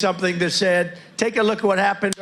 something that said, take a look at what happened.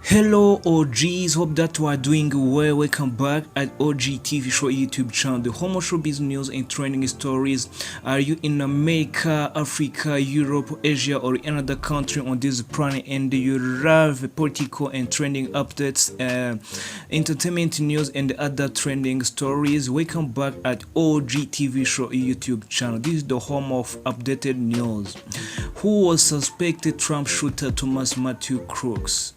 Hello OGs, hope that you are doing well. Welcome back at OG TV Show YouTube channel, the home of showbiz news and trending stories. Are you in America, Africa, Europe, Asia, or another country on this planet and you love political and trending updates, entertainment news and other trending stories? Welcome back at OG TV Show YouTube channel. This is the home of updated news. Who was suspected Trump shooter Thomas-Matthew-Crooks?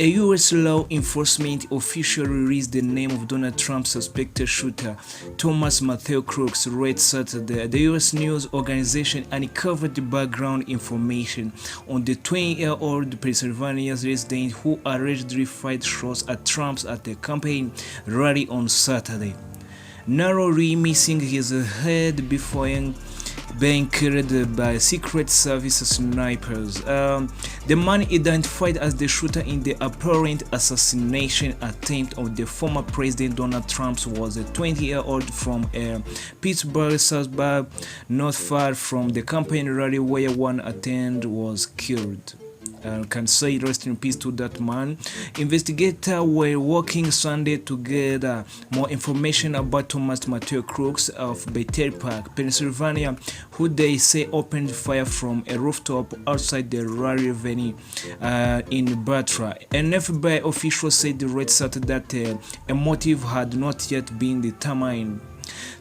A U.S. law enforcement official released the name of Donald Trump's suspected shooter, Thomas-Matthew-Crooks, late Saturday. The U.S. news organization uncovered the background information on the 20-year-old Pennsylvania resident who allegedly fired shots at Trump at a campaign rally on Saturday, narrowly missing his head before being killed by Secret Service snipers. The man identified as the shooter in the apparent assassination attempt of the former President Donald Trump was a 20-year-old from a Pittsburgh suburb not far from the campaign rally where one attendant was killed. Can say rest in peace to that man. Investigators were working Sunday to get more information about Thomas-Matthew-Crooks of Bethel Park, Pennsylvania, who they say opened fire from a rooftop outside the rally venue in Batra. An FBI official said the red Saturday that a motive had not yet been determined.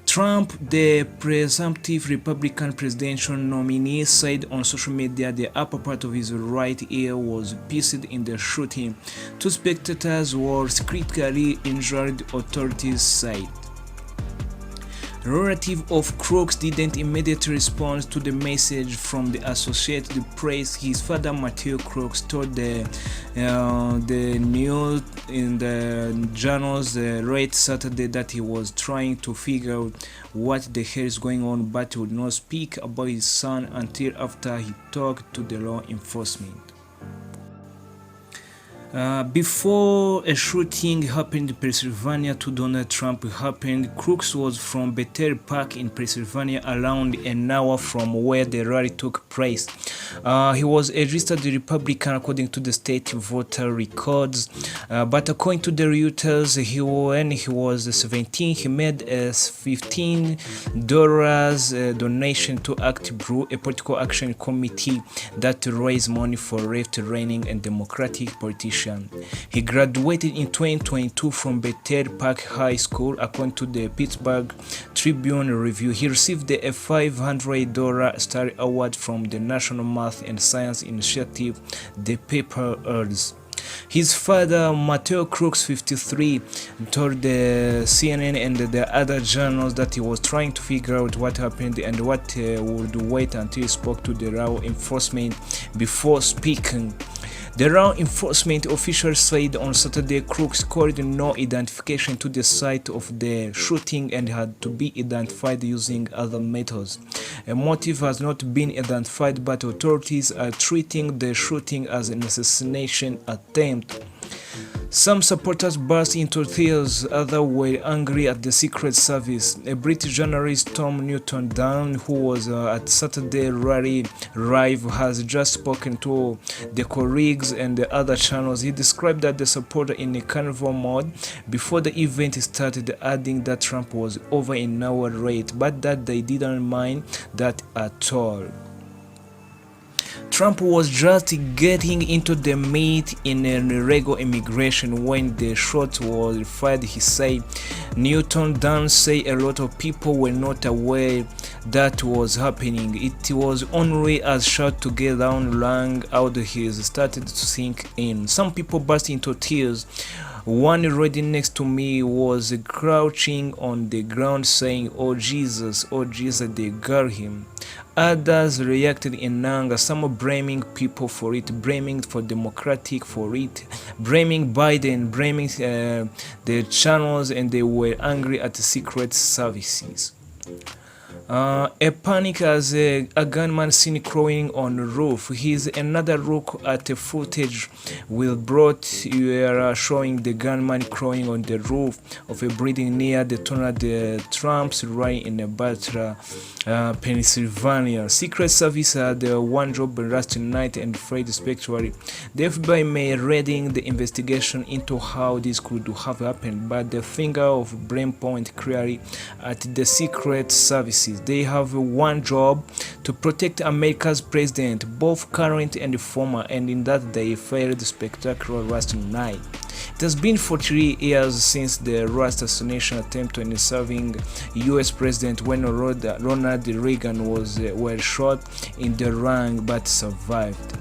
Trump, the presumptive Republican presidential nominee, said on social media the upper part of his right ear was pierced in the shooting. Two spectators were critically injured, authorities said. Relative of Crooks didn't immediately respond to the message from the Associated Press. His father, Matthew Crooks, told the news in the journals late Saturday that he was trying to figure out what the hell is going on, but would not speak about his son until after he talked to the law enforcement. Before a shooting happened in Pennsylvania to Donald Trump happened, Crooks was from Bethel Park in Pennsylvania, around an hour from where the rally took place. He was a registered Republican according to the state voter records, but according to the Reuters, when he was 17, he made a $15 donation to Act Brew, a political action committee that raised money for left-leaning and Democratic politicians. He graduated in 2022 from Bethel Park High School, according to the Pittsburgh Tribune Review. He received a $500 Star Award from the National Math and Science Initiative, the paper urges. His father, Matthew Crooks, 53, told the CNN and the other journals that he was trying to figure out what happened and what would wait until he spoke to the law enforcement before speaking. The law enforcement officials said on Saturday Crooks called no identification to the site of the shooting and had to be identified using other methods. A motive has not been identified, but authorities are treating the shooting as an assassination attempt. Some supporters burst into tears, others were angry at the Secret Service. A British journalist, Tom Newton-Dunn, who was at Saturday rally live, has just spoken to the colleagues and the other channels. He described that the supporter in a carnival mode before the event started, adding that Trump was over an hour late, but that they didn't mind that at all. Trump was just getting into the meat in illegal immigration when the shot was fired, he said. Newton-Dunn said a lot of people were not aware that was happening. It was only as shot to get down rang out he started to sink in. Some people burst into tears. One lady next to me was crouching on the ground saying, oh Jesus, they got him. Others reacted in anger, some blaming people for it, blaming for Democratic for it, blaming Biden, blaming the channels, and they were angry at the Secret Services. A panic as a gunman seen crawling on the roof. Here's another look at the footage we brought you showing the gunman crawling on the roof of a building near the TRUMPS rally in Baltimore, Pennsylvania. Secret Service had one job last night and Friday spectrally. The FBI may raiding the investigation into how this could have happened, but the finger of blame point clearly at the Secret Services. They have one job: to protect America's president, both current and former, and in that they failed spectacularly last night. It has been 43 years since the last assassination attempt on serving US president when Ronald Reagan was well shot in the lung but survived.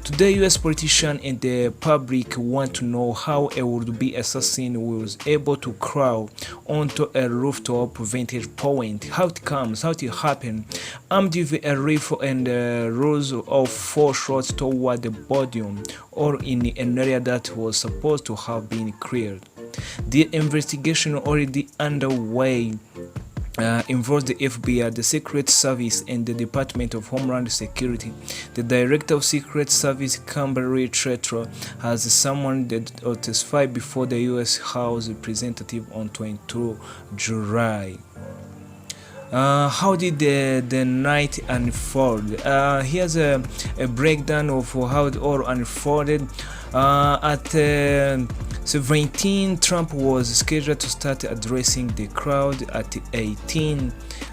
Today, US politicians and the public want to know how a would-be assassin was able to crawl onto a rooftop vantage point, how it comes, how it happened, armed with a rifle and rows of 4 shots toward the podium or in an area that was supposed to have been cleared. The investigation already underway involves the FBI, the Secret Service, and the Department of Homeland Security. The Director of Secret Service, Kimberly Tretro, has summoned to testify before the U.S. House Representative on 22 July. How did the night unfold? Here's a breakdown of how it all unfolded. At 17, Trump was scheduled to start addressing the crowd. At 18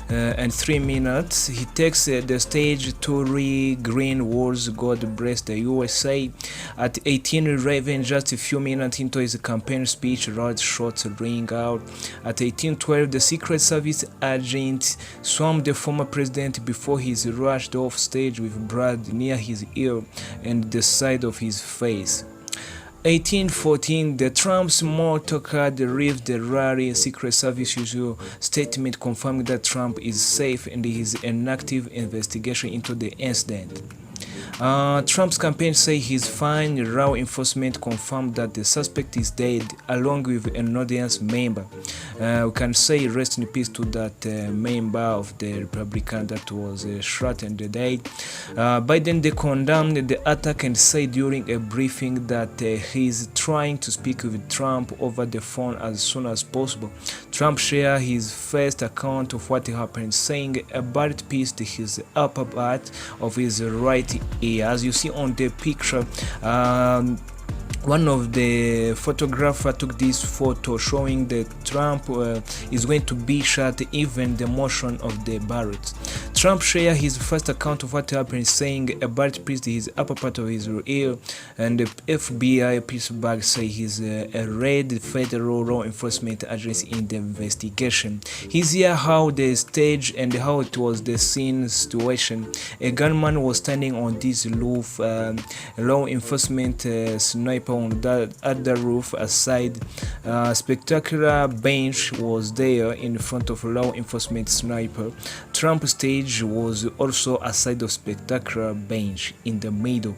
and 3 minutes, he takes the stage to green words, "God bless the USA." At 18:11, just a few minutes into his campaign speech, loud shots ring out. At 18:12, the Secret Service agents swarmed the former president before he rushed off stage with blood near his ear and the side of his face. 18:14, the Trump's motorcade leaves the rally. Secret Service usual statement confirming that Trump is safe and is an active investigation into the incident. Trump's campaign say he's fine. Law enforcement confirmed that the suspect is dead, along with an audience member. We can say rest in peace to that member of the Republican that was shot and died. Biden they condemned the attack and said during a briefing that he's trying to speak with Trump over the phone as soon as possible. Trump shared his first account of what happened, saying a bullet pierced his upper part of his right ear. As you see on the picture, one of the photographers took this photo showing that Trump is going to be shot, even the motion of the bullet. Trump shared his first account of what happened, saying a bullet pierced his upper part of his ear, and the FBI Pittsburgh say he's a red federal law enforcement agency in the investigation. He's here how the stage and how it was the scene situation. A gunman was standing on this roof, law enforcement sniper on that other roof aside. Spectacular bench was there in front of law enforcement sniper. Trump stage was also a side of spectacular bench in the middle.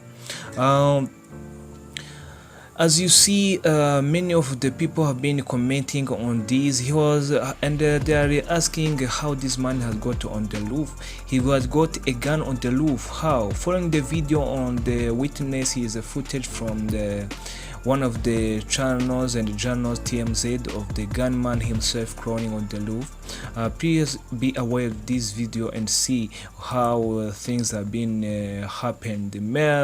As you see, many of the people have been commenting on this. He was, and they are asking how this man has got on the roof. He has got a gun on the roof. How? Following the video on the witness, is a footage from the one of the channels and journals TMZ of the gunman himself crawling on the roof. Please be aware of this video and see how things have been happened.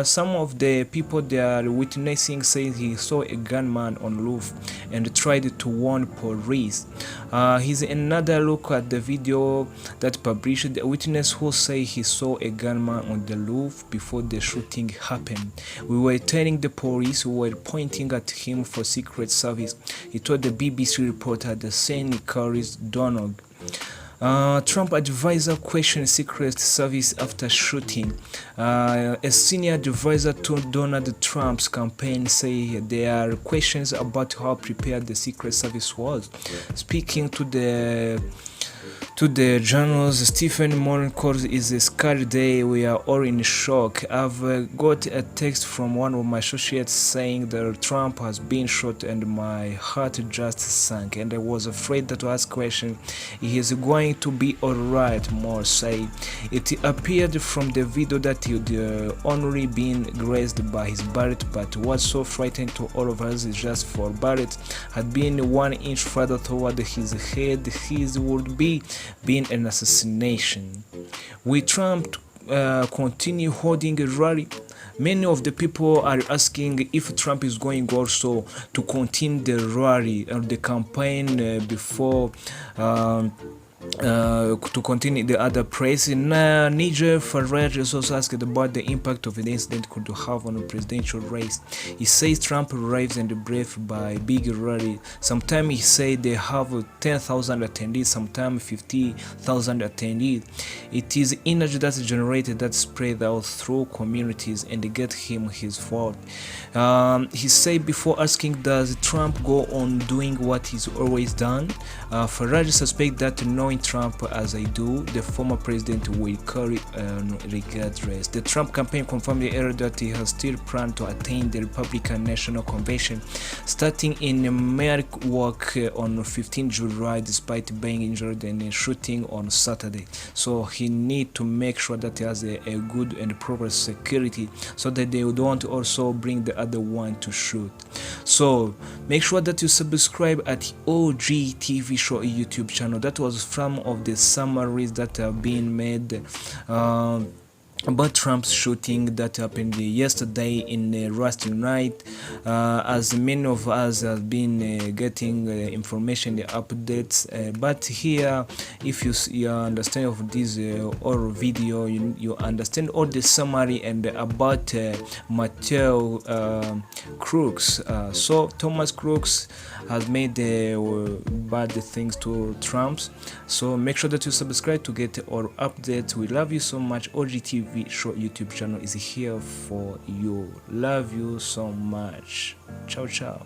Some of the people they are witnessing say he saw a gunman on roof and tried to warn police. Here's another look at the video that published. The witness who say he saw a gunman on the roof before the shooting happened. We were telling the police, we were pointing at him for Secret Service. He told the BBC reporter the St. Nicholas Donald. Trump advisor questioned Secret Service after shooting. A senior advisor to Donald Trump's campaign say there are questions about how prepared the Secret Service was. Speaking to the To the journals, Stephen Moran calls is a scary day. We are all in shock. I've got a text from one of my associates saying that Trump has been shot and my heart just sank and I was afraid to ask question. He is going to be alright, Moore said. It appeared from the video that he'd only been grazed by his bullet, but what's so frightening to all of us is just for Barrett had been 1 inch further toward his head, his would be being an assassination. Will Trump continue holding a rally? Many of the people are asking if Trump is going also to continue the rally or the campaign before to continue the other praise. Niger Farage is also asked about the impact of the incident could have on the presidential race. He says Trump arrives and brave by big rally. Sometimes he said they have 10,000 attendees, sometimes 50,000 attendees. It is energy that's generated that spread out through communities and get him his vote. He said before asking does Trump go on doing what he's always done, Farage suspects that knowing Trump as I do, the former president will carry on regardless. The Trump campaign confirmed earlier that he has still planned to attend the Republican National Convention starting in Milwaukee on 15 July despite being injured in a shooting on Saturday. So he needs to make sure that he has a good and proper security so that they don't also bring the other one to shoot. So make sure that you subscribe at OG TV Show YouTube channel. That was some of the summaries that have been made about Trump's shooting that happened yesterday in Rusty night. As many of us have been getting information, the updates, but here if you understand of this or video, you understand all the summary and about Matthew-Crooks. So Thomas Crooks has made bad things to Trump's. So make sure that you subscribe to get our updates. We love you so much. OGTV Show YouTube channel is here for you. Love you so much. Ciao ciao.